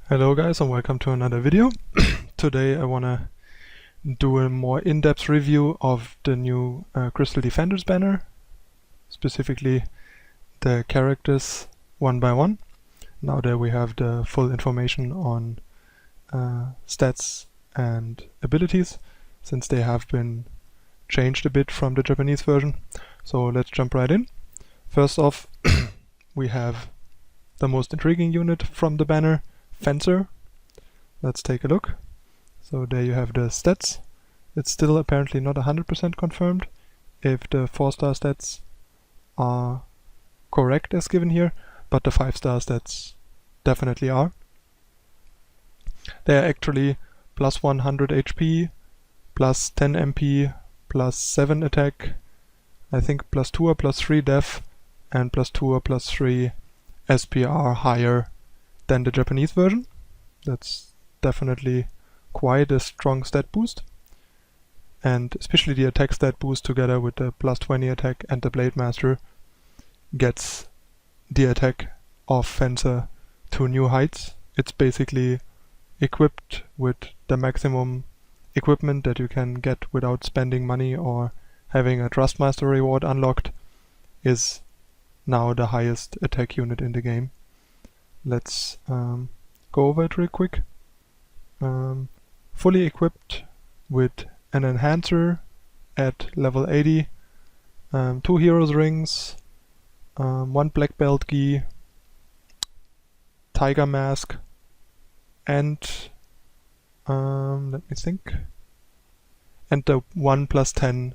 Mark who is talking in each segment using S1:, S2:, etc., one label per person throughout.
S1: Hello guys and welcome to another video. Today I wanna do a more in-depth review of the new Crystal Defenders banner, specifically the characters one by one. Now that we have the full information on stats and abilities, since they have been changed a bit from the Japanese version. So let's jump right in. First off, we have the most intriguing unit from the banner, Fencer. Let's take a look. So there you have the stats. It's still apparently not 100% confirmed if the 4-star stats are correct as given here, but the 5-star stats definitely are. They are actually plus 100 HP, plus 10 MP, plus 7 attack, I think plus 2 or plus 3 def, and plus 2 or plus 3 SPR higher than the Japanese version. That's definitely quite a strong stat boost. And especially the attack stat boost together with the plus 20 attack and the Blade Master gets the attack of Fencer to new heights. It's basically equipped with the maximum equipment that you can get without spending money or having a Trustmaster reward unlocked, is now the highest attack unit in the game. Let's go over it real quick. Fully equipped with an enhancer at level 80, 2 heroes rings, 1 black belt gi, tiger mask, and let me think, and the 1 plus 10%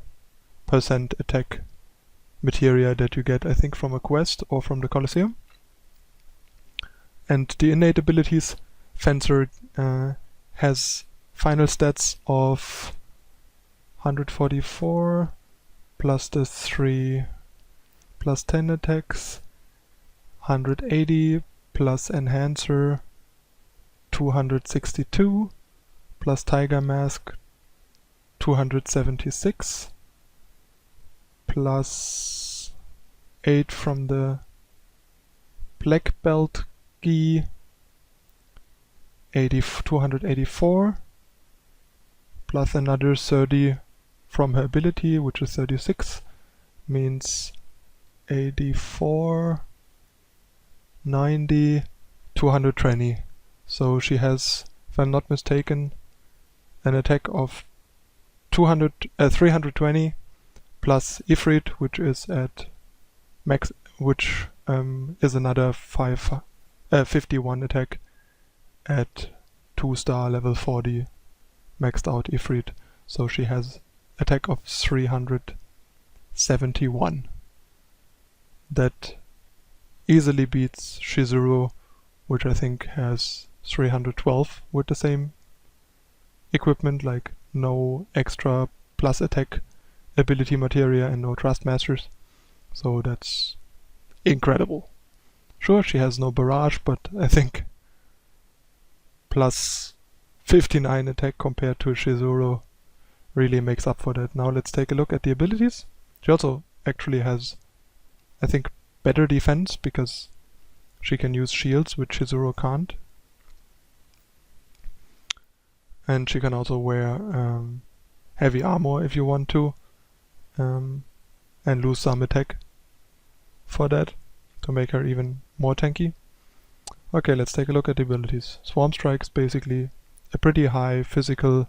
S1: attack materia that you get, I think, from a quest or from the Colosseum. And the innate abilities, Fencer has final stats of 144 plus the 3 plus 10 attacks, 180 plus enhancer, 262 plus tiger mask, 276 plus 8 from the black belt gi, 284 plus another 30 from her ability, which is 36, means 84, 90, 220. So she has, if I'm not mistaken, an attack of 320 plus Ifrit, which is at max, which is another 51 attack at 2-star level 40 maxed out Ifrit. So she has attack of 371. That easily beats Shizuru, which I think has 312 with the same equipment, like no extra plus attack ability materia and no trust masters. So that's incredible. Sure, she has no barrage, but I think plus 59 attack compared to Shizuru really makes up for that. Now let's take a look at the abilities. She also actually has, I think, better defense because she can use shields, which Shizuru can't. And she can also wear heavy armor if you want to, and lose some attack for that to make her even more tanky. Okay, let's take a look at the abilities. Swarm Strike is basically a pretty high physical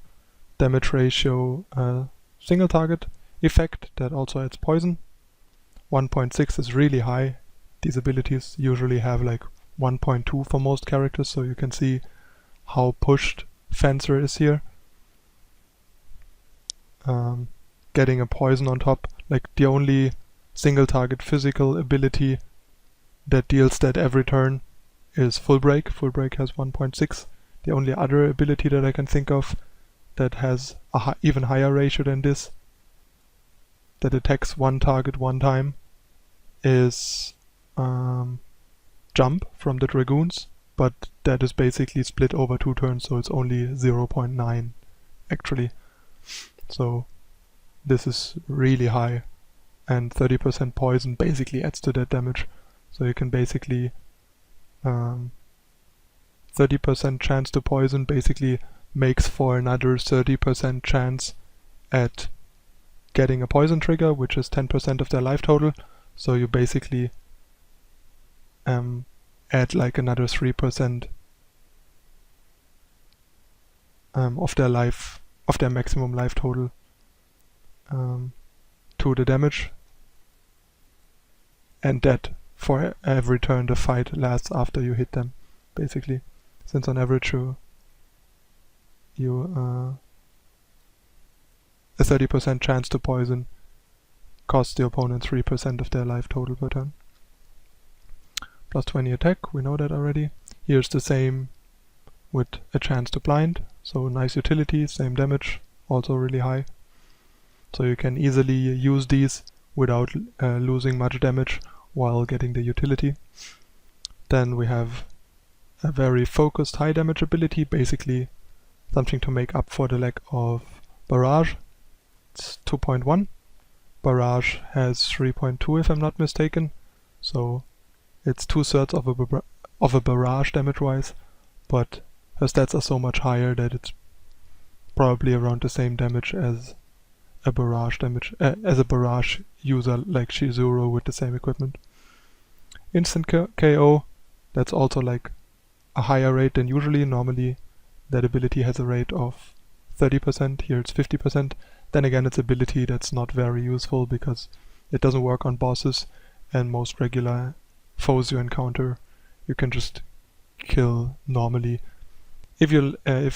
S1: damage ratio single target effect that also adds poison. 1.6 is really high. These abilities usually have like 1.2 for most characters, so you can see how pushed Fencer is here. Getting a poison on top, like the only single target physical ability that deals that every turn is Full Break. Full Break has 1.6. The only other ability that I can think of that has a even higher ratio than this, that attacks one target one time, is Jump from the Dragoons, but that is basically split over 2 turns, so it's only 0.9 actually. So this is really high, and 30% poison basically adds to that damage. So you can basically 30% chance to poison basically makes for another 30% chance at getting a poison trigger, which is 10% of their life total. So you basically add like another 3% of their maximum life total to the damage, and that for every turn the fight lasts after you hit them, basically, since on average you a 30% chance to poison costs the opponent 3% of their life total per turn. Plus 20 attack, we know that already. Here's the same with a chance to blind, so nice utility, same damage, also really high. So you can easily use these without losing much damage while getting the utility. Then we have a very focused high damage ability, basically something to make up for the lack of barrage. It's 2.1. Barrage has 3.2 if I'm not mistaken, so it's 2/3 of a barrage damage-wise, but her stats are so much higher that it's probably around the same damage as a barrage user like Shizuru with the same equipment. Instant KO, that's also like a higher rate than usually. Normally that ability has a rate of 30%, here it's 50%. Then again, it's ability that's not very useful because it doesn't work on bosses, and most regular foes you encounter you can just kill normally. If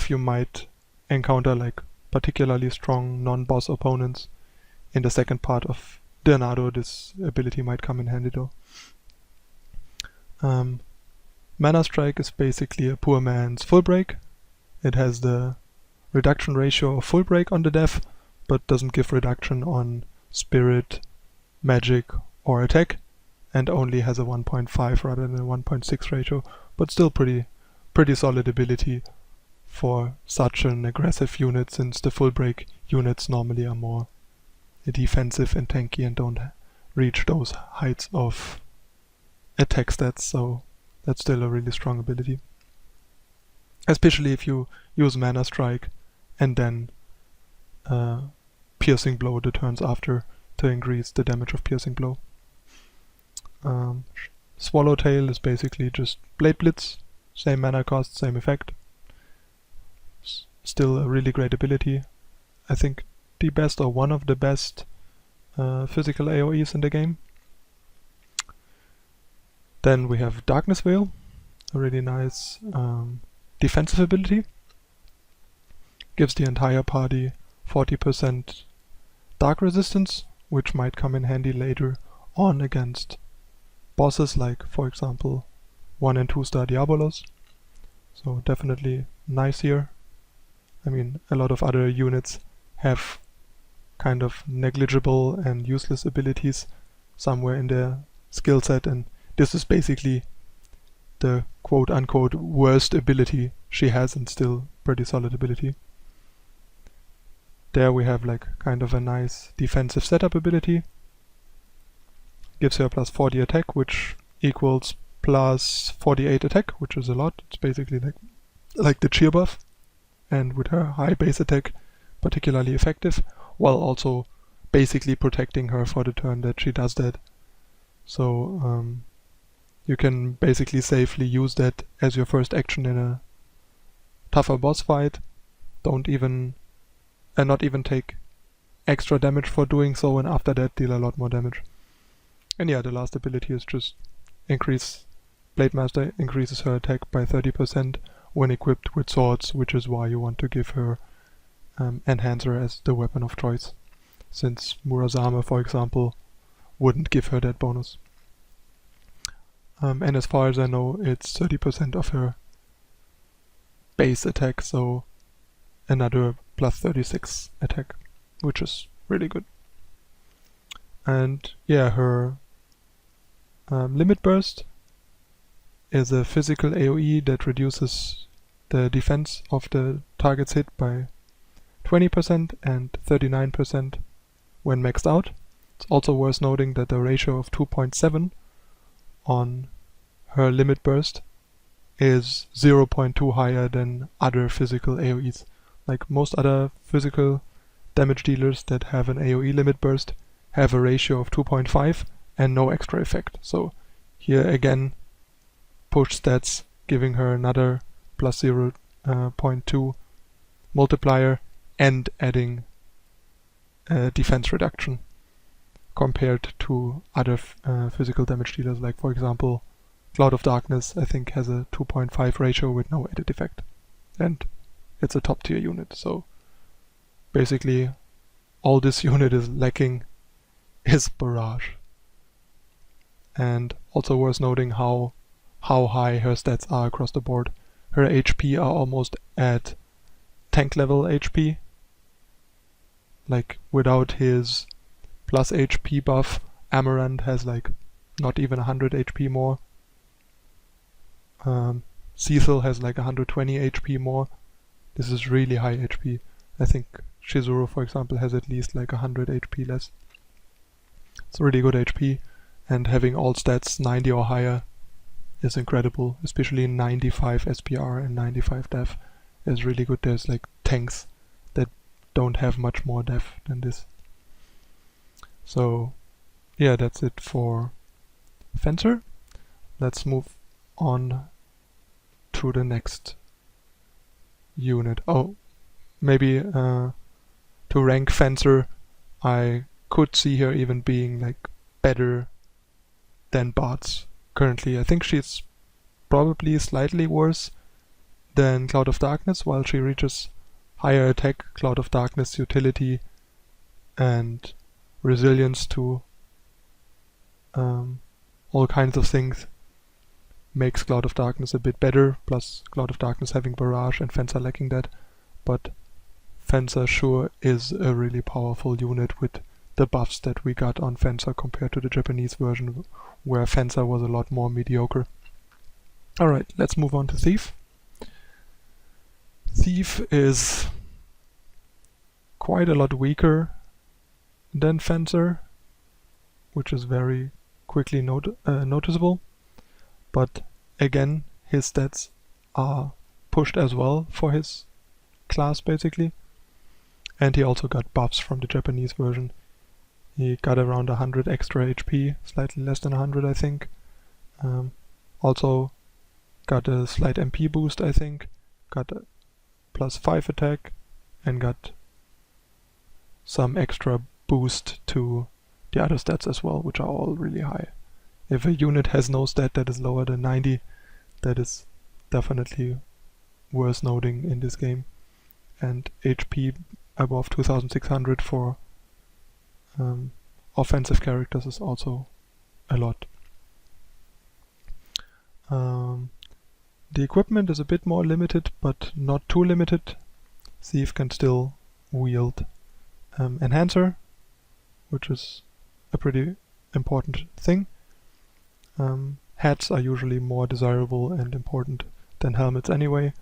S1: you might encounter like particularly strong non-boss opponents in the second part of Dernado, this ability might come in handy though. Mana Strike is basically a poor man's full break. It has the reduction ratio of full break on the death, but doesn't give reduction on spirit, magic or attack, and only has a 1.5 rather than a 1.6 ratio, but still pretty solid ability for such an aggressive unit, since the full break units normally are more defensive and tanky and don't reach those heights of attack stats, so that's still a really strong ability. Especially if you use Mana Strike and then Piercing Blow the turns after to increase the damage of Piercing Blow. Swallowtail is basically just Blade Blitz, same mana cost, same effect. Still a really great ability. I think the best or one of the best physical AoEs in the game. Then we have Darkness Veil, a really nice defensive ability. Gives the entire party 40% dark resistance, which might come in handy later on against bosses like, for example, 1 and 2 star Diabolos. So definitely nice here. I mean, a lot of other units have kind of negligible and useless abilities somewhere in their skill set, and this is basically the quote-unquote worst ability she has, and still pretty solid ability. There we have like kind of a nice defensive setup ability. Gives her plus 40 attack, which equals plus 48 attack, which is a lot. It's basically like the cheer buff, and with her high base attack particularly effective, while also basically protecting her for the turn that she does that. So you can basically safely use that as your first action in a tougher boss fight. Don't even not even take extra damage for doing so, and after that deal a lot more damage. And yeah, the last ability is just Blade Master increases her attack by 30% when equipped with swords, which is why you want to give her Enhancer as the weapon of choice, since Murasame, for example, wouldn't give her that bonus. And as far as I know, it's 30% of her base attack, so another plus 36 attack, which is really good. And yeah, her Limit Burst is a physical AoE that reduces the defense of the target's hit by 20% and 39% when maxed out. It's also worth noting that the ratio of 2.7 on her Limit Burst is 0.2 higher than other physical AoEs. Like most other physical damage dealers that have an AoE limit burst have a ratio of 2.5 and no extra effect. So here again, push stats giving her another plus 0.2 multiplier and adding defense reduction compared to other physical damage dealers, like for example Cloud of Darkness I think has a 2.5 ratio with no added effect, and it's a top tier unit. So basically all this unit is lacking is Barrage. And also worth noting how high her stats are across the board. Her HP are almost at tank level HP. Like without his plus HP buff, Amarant has like not even 100 HP more. Cecil has like 120 HP more. This is really high HP. I think Shizuru, for example, has at least like 100 HP less. It's really good HP, and having all stats 90 or higher is incredible, especially 95 SPR and 95 def is really good. There's like tanks that don't have much more def than this. So yeah, that's it for Fencer. Let's move on to the next unit. Oh, maybe to rank Fencer, I could see her even being like better than Bartz currently. I think she's probably slightly worse than Cloud of Darkness, while she reaches higher attack, Cloud of Darkness utility and resilience to all kinds of things makes Cloud of Darkness a bit better, plus Cloud of Darkness having Barrage and Fencer lacking that. But Fencer sure is a really powerful unit with the buffs that we got on Fencer compared to the Japanese version, where Fencer was a lot more mediocre. Alright, let's move on to Thief. Thief is quite a lot weaker than Fencer, which is very quickly noticeable. But again, his stats are pushed as well for his class basically. And he also got buffs from the Japanese version. He got around 100 extra HP, slightly less than 100 I think. Also got a slight MP boost I think, got a +5 attack, and got some extra boost to the other stats as well, which are all really high. If a unit has no stat that is lower than 90, that is definitely worth noting in this game. And HP above 2600 for offensive characters is also a lot. The equipment is a bit more limited, but not too limited. Thief can still wield Enhancer, which is a pretty important thing. Hats are usually more desirable and important than helmets anyway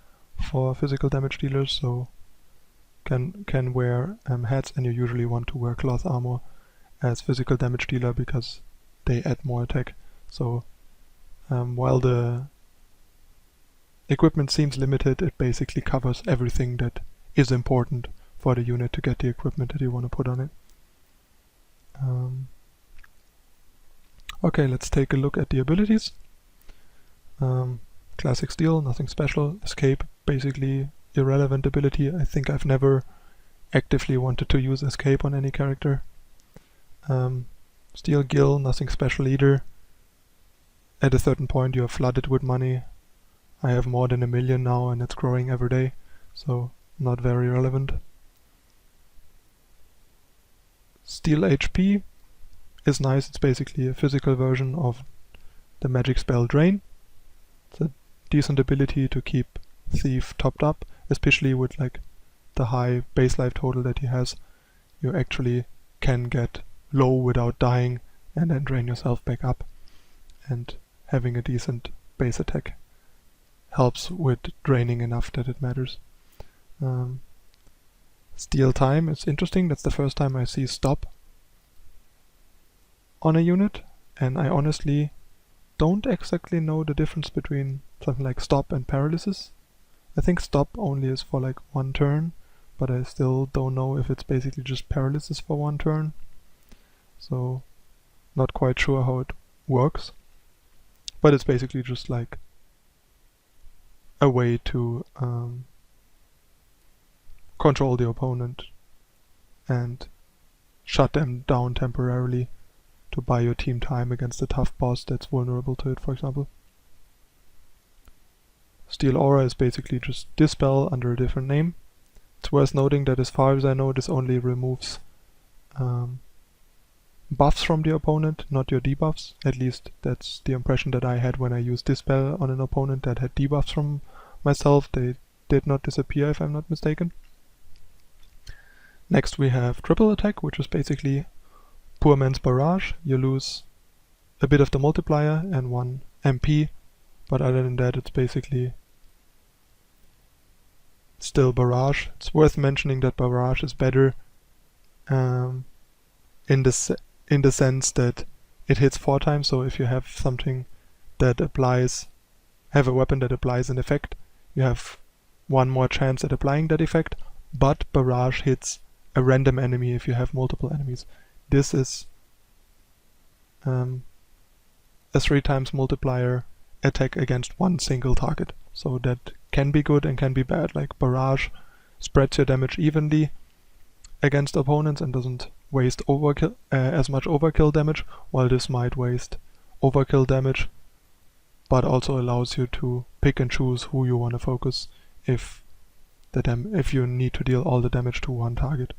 S1: for physical damage dealers, so can wear hats, and you usually want to wear cloth armor as physical damage dealer because they add more attack. So while the equipment seems limited, it basically covers everything that is important for the unit to get the equipment that you want to put on it. Okay, let's take a look at the abilities. Classic Steel, nothing special. Escape, basically irrelevant ability. I think I've never actively wanted to use Escape on any character. Steel Gill, nothing special either. At a certain point you are flooded with money. I have more than 1 million now and it's growing every day, so not very relevant. Steel HP is nice. It's basically a physical version of the magic spell Drain. It's a decent ability to keep Thief topped up, especially with like the high base life total that he has. You actually can get low without dying and then drain yourself back up, and having a decent base attack helps with draining enough that it matters. Steal Time is interesting. That's the first time I see stop on a unit, and I honestly don't exactly know the difference between something like stop and paralysis. I think stop only is for like 1 turn, but I still don't know if it's basically just paralysis for 1 turn. So not quite sure how it works. But it's basically just like a way to control the opponent and shut them down temporarily to buy your team time against a tough boss that's vulnerable to it, for example. Steel Aura is basically just Dispel under a different name. It's worth noting that as far as I know, this only removes buffs from the opponent, not your debuffs. At least that's the impression that I had when I used Dispel on an opponent that had debuffs from myself. They did not disappear, if I'm not mistaken. Next we have Triple Attack, which is basically Poor Man's Barrage. You lose a bit of the multiplier and 1 MP, but other than that it's basically still Barrage. It's worth mentioning that Barrage is better in the sense that it hits 4 times, so if you have something that have a weapon that applies an effect, you have 1 more chance at applying that effect, but Barrage hits a random enemy if you have multiple enemies. This is a 3 times multiplier attack against 1 single target, so that can be good and can be bad. Like Barrage spreads your damage evenly against opponents and doesn't waste as much overkill damage, while this might waste overkill damage, but also allows you to pick and choose who you want to focus if you need to deal all the damage to 1 target.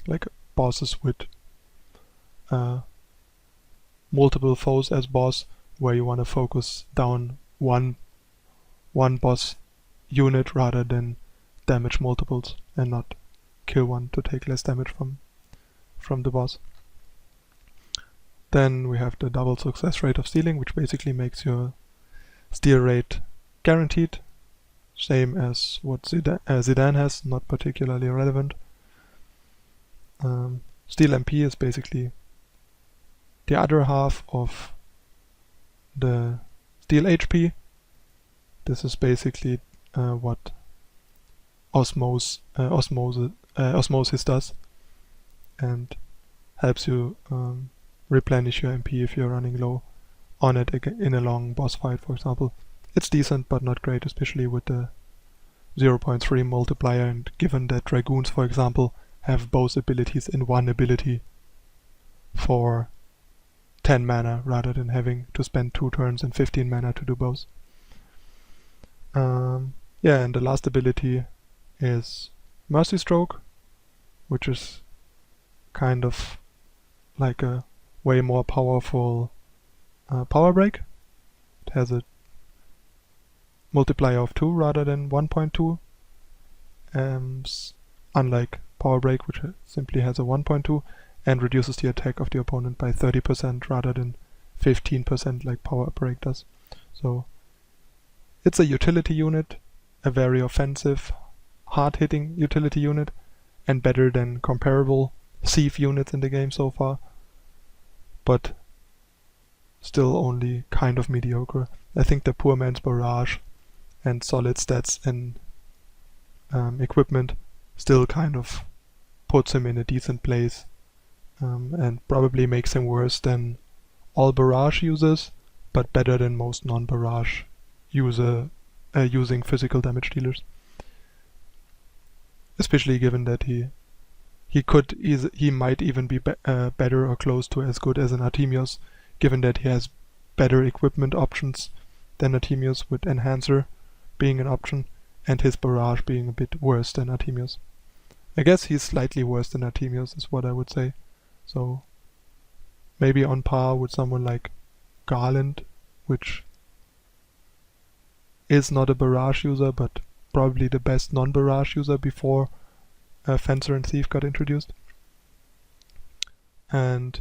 S1: Like bosses with multiple foes as boss, where you want to focus down one boss unit rather than damage multiples and not kill one to take less damage from the boss. Then we have the double success rate of stealing, which basically makes your steal rate guaranteed, same as what Zidane has, not particularly relevant. Steal MP is basically the other half of the steal HP. This is basically what osmosis does, and helps you replenish your MP if you're running low on it in a long boss fight, for example. It's decent but not great, especially with the 0.3 multiplier, and given that Dragoons, for example, have both abilities in 1 ability for 10 mana rather than having to spend 2 turns and 15 mana to do both. Yeah, and the last ability is Mercy Stroke, which is kind of like a way more powerful power break. It has a multiplier of 2 rather than 1.2, unlike power break, which simply has a 1.2 and reduces the attack of the opponent by 30% rather than 15% like power break does. So it's a utility unit, a very offensive, hard-hitting utility unit, and better than comparable Thief units in the game so far, but still only kind of mediocre. I think the Poor Man's Barrage and solid stats and equipment still kind of puts him in a decent place, and probably makes him worse than all Barrage users, but better than most non-Barrage using physical damage dealers. Especially given that he might even be better or close to as good as an Artemius, given that he has better equipment options than Artemius, with Enhancer being an option and his Barrage being a bit worse than Artemius. I guess he's slightly worse than Artemius is what I would say. So maybe on par with someone like Garland, which is not a Barrage user, but probably the best non-Barrage user before Fencer and Thief got introduced. And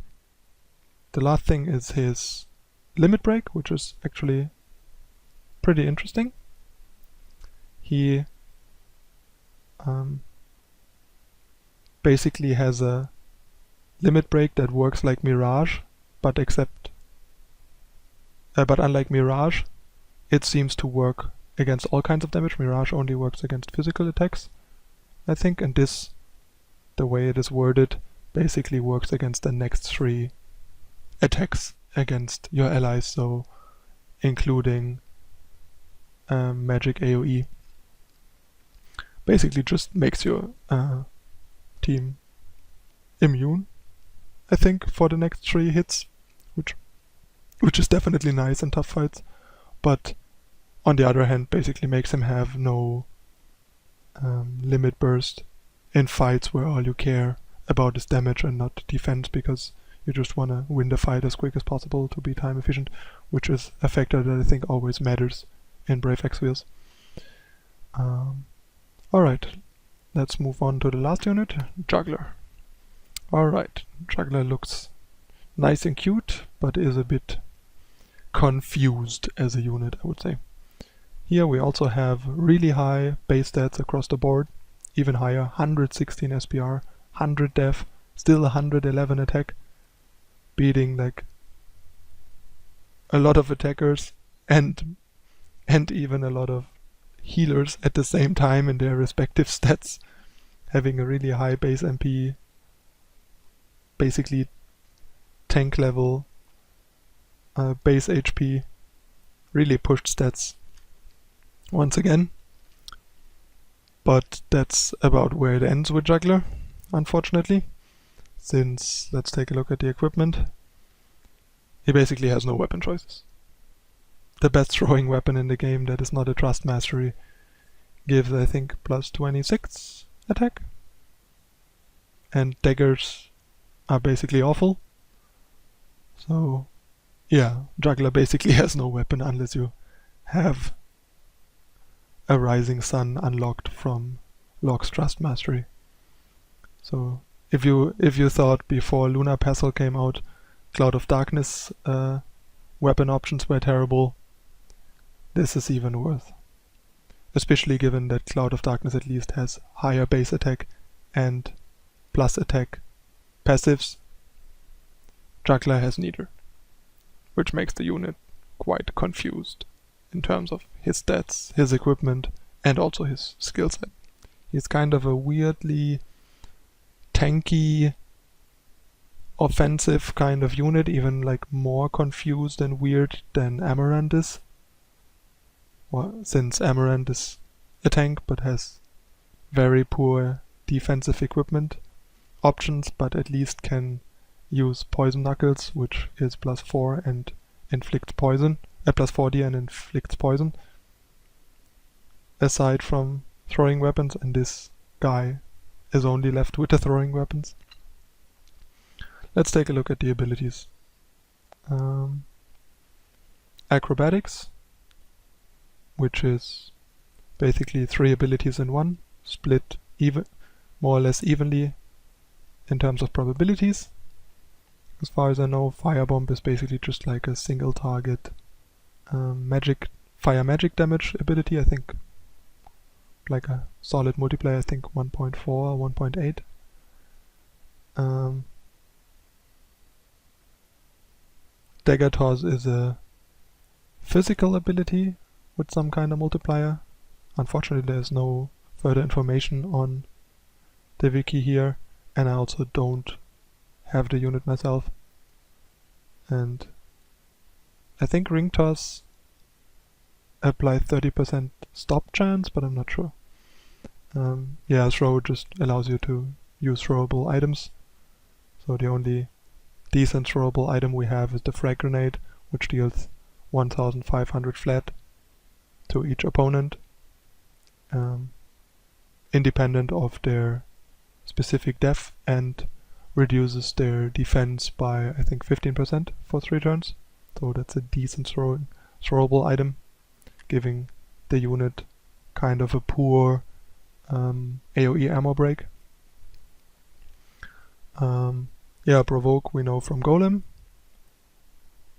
S1: the last thing is his Limit Break, which is actually pretty interesting. He basically has a Limit Break that works like Mirage, but unlike Mirage, it seems to work against all kinds of damage. Mirage only works against physical attacks, I think, and this, the way it is worded, basically works against the next 3 attacks against your allies, so including magic AoE. Basically just makes your team immune, I think, for the next 3 hits, which is definitely nice in tough fights, but on the other hand basically makes him have no limit burst in fights where all you care about is damage and not defense, because you just want to win the fight as quick as possible to be time efficient, which is a factor that I think always matters in Brave Exvius. Alright, let's move on to the last unit, Juggler. Alright, Juggler looks nice and cute, but is a bit confused as a unit, I would say. Here we also have really high base stats across the board, even higher, 116 SPR, 100 def, still 111 attack, beating like a lot of attackers and even a lot of healers at the same time in their respective stats, having a really high base MP, basically tank level, base HP, really pushed stats once again. But that's about where it ends with Juggler, unfortunately, since, let's take a look at the equipment. He basically has no weapon choices. The best throwing weapon in the game that is not a Trust Mastery gives, I think, plus 26 attack. And daggers are basically awful. So, yeah, Juggler basically has no weapon unless you have a Rising Sun unlocked from Locke's Trust Mastery. So, if you thought before Lunar Pestle came out, Cloud of Darkness weapon options were terrible, this is even worse. Especially given that Cloud of Darkness at least has higher base attack and plus attack passives. Juggler has neither, which makes the unit quite confused in terms of his stats, his equipment, and also his skill set. He's kind of a weirdly tanky, offensive kind of unit, even like more confused and weird than Amaranth is. Well, since Amaranth is a tank but has very poor defensive equipment options, but at least can use Poison Knuckles, which is +4 and inflicts poison, +4D and inflicts poison, aside from throwing weapons, and this guy is only left with the throwing weapons. Let's take a look at the abilities. Acrobatics, which is basically 3 abilities in one, split more or less evenly in terms of probabilities. As far as I know, Firebomb is basically just like a single target fire magic damage ability. I think like a solid multiplayer, I think 1.4 or 1.8. Dagger Toss is a physical ability with some kind of multiplier. Unfortunately, there's no further information on the wiki here, and I also don't have the unit myself. And I think Ring Toss applies 30% stop chance, but I'm not sure. Yeah, Throw just allows you to use throwable items. So the only decent throwable item we have is the Frag Grenade, which deals 1500 flat to each opponent, independent of their specific def, and reduces their defense by, I think, 15% for 3 turns. So that's a decent throwable item, giving the unit kind of a poor AoE ammo break. Yeah, Provoke we know from Golem.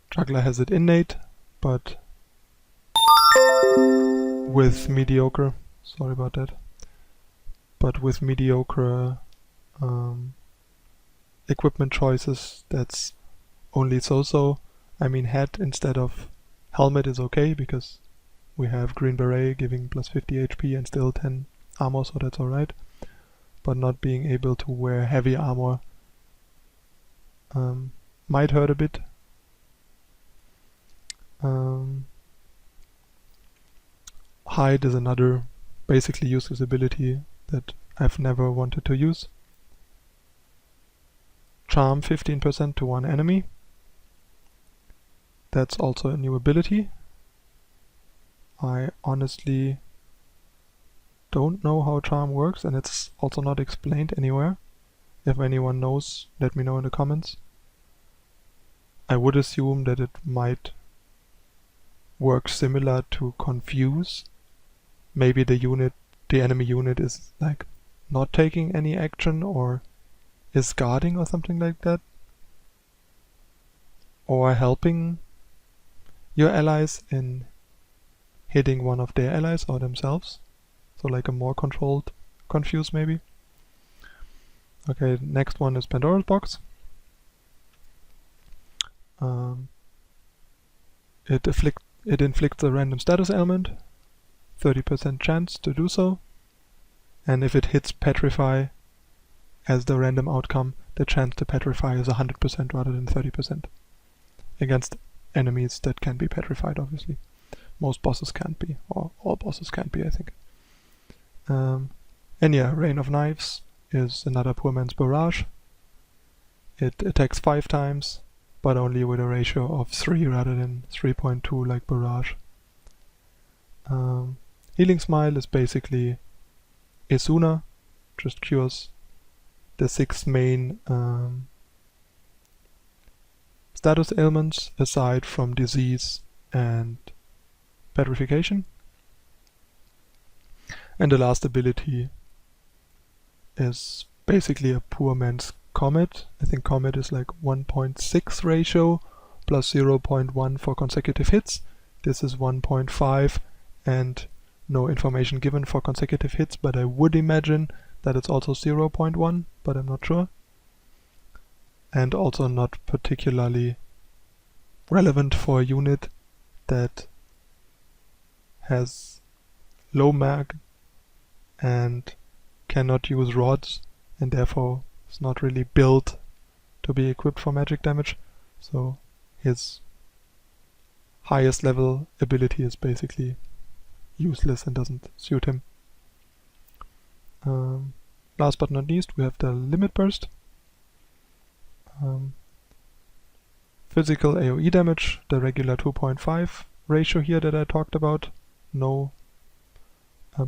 S1: Juggler has it innate, but with mediocre, sorry about that, but with mediocre equipment choices, that's only so-so. I mean, hat instead of helmet is okay, because We have Green Beret giving plus 50 HP and still 10 armor, so that's alright. But not being able to wear heavy armor might hurt a bit. Hide is another basically useless ability that I've never wanted to use. Charm 15% to one enemy. That's also a new ability. I honestly don't know how Charm works, and it's also not explained anywhere. If anyone knows, let me know in the comments. I would assume that it might work similar to Confuse. Maybe the enemy unit is like not taking any action or is guarding or something like that. Or helping your allies in hitting one of their allies or themselves. So like a more controlled Confuse maybe. Okay, next one is Pandora's Box. It inflicts a random status ailment, 30% chance to do so, and if it hits Petrify as the random outcome, the chance to Petrify is 100% rather than 30%. Against enemies that can be petrified, obviously. Most bosses can't be, or all bosses can't be, I think. And yeah, Rain of Knives is another poor man's barrage. It attacks 5 times, but only with a ratio of 3 rather than 3.2 like barrage. Healing Smile is basically Esuna, just cures the 6 main status ailments aside from disease and petrification. And the last ability is basically a poor man's Comet. I think Comet is like 1.6 ratio plus 0.1 for consecutive hits. This is 1.5 and no information given for consecutive hits, but I would imagine that it's also 0.1, but I'm not sure. And also not particularly relevant for a unit that has low mag and cannot use rods, and therefore is not really built to be equipped for magic damage. So his highest level ability is basically useless and doesn't suit him. Last but not least, we have the Limit Burst. Physical AoE damage, the regular 2.5 ratio here that I talked about. No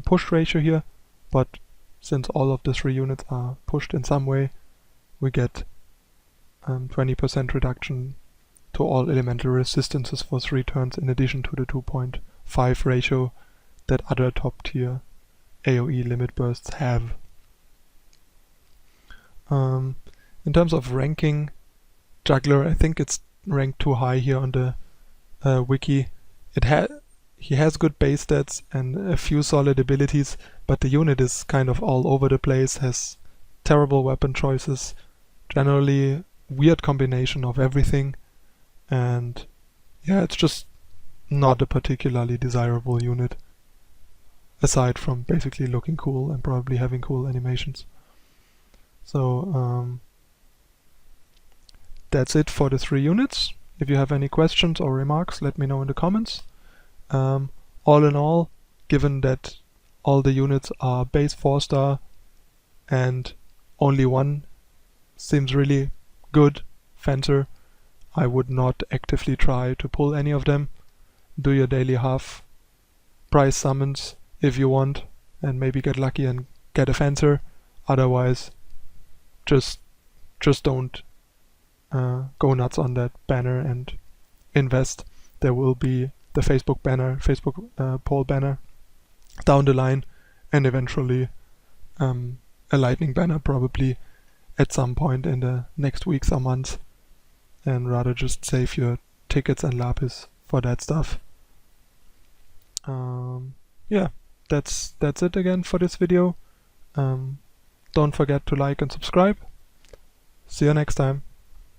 S1: push ratio here, but since all of the 3 units are pushed in some way, we get 20% reduction to all elemental resistances for 3 turns in addition to the 2.5 ratio that other top tier AoE limit bursts have. In terms of ranking, Juggler, I think it's ranked too high here on the wiki. He has good base stats and a few solid abilities, but the unit is kind of all over the place, has terrible weapon choices, generally weird combination of everything, and yeah, it's just not a particularly desirable unit, aside from basically looking cool and probably having cool animations. So that's it for the 3 units. If you have any questions or remarks, let me know in the comments. All in all, given that all the units are base 4-star and only one seems really good, Fencer, I would not actively try to pull any of them. Do your daily half price summons if you want and maybe get lucky and get a Fencer. Otherwise, just don't go nuts on that banner and invest. There will be the Facebook banner, poll banner down the line, and eventually a lightning banner probably at some point in the next weeks or months, and rather just save your tickets and lapis for that stuff. Yeah, that's it again for this video. Don't forget to like and subscribe. See you next time.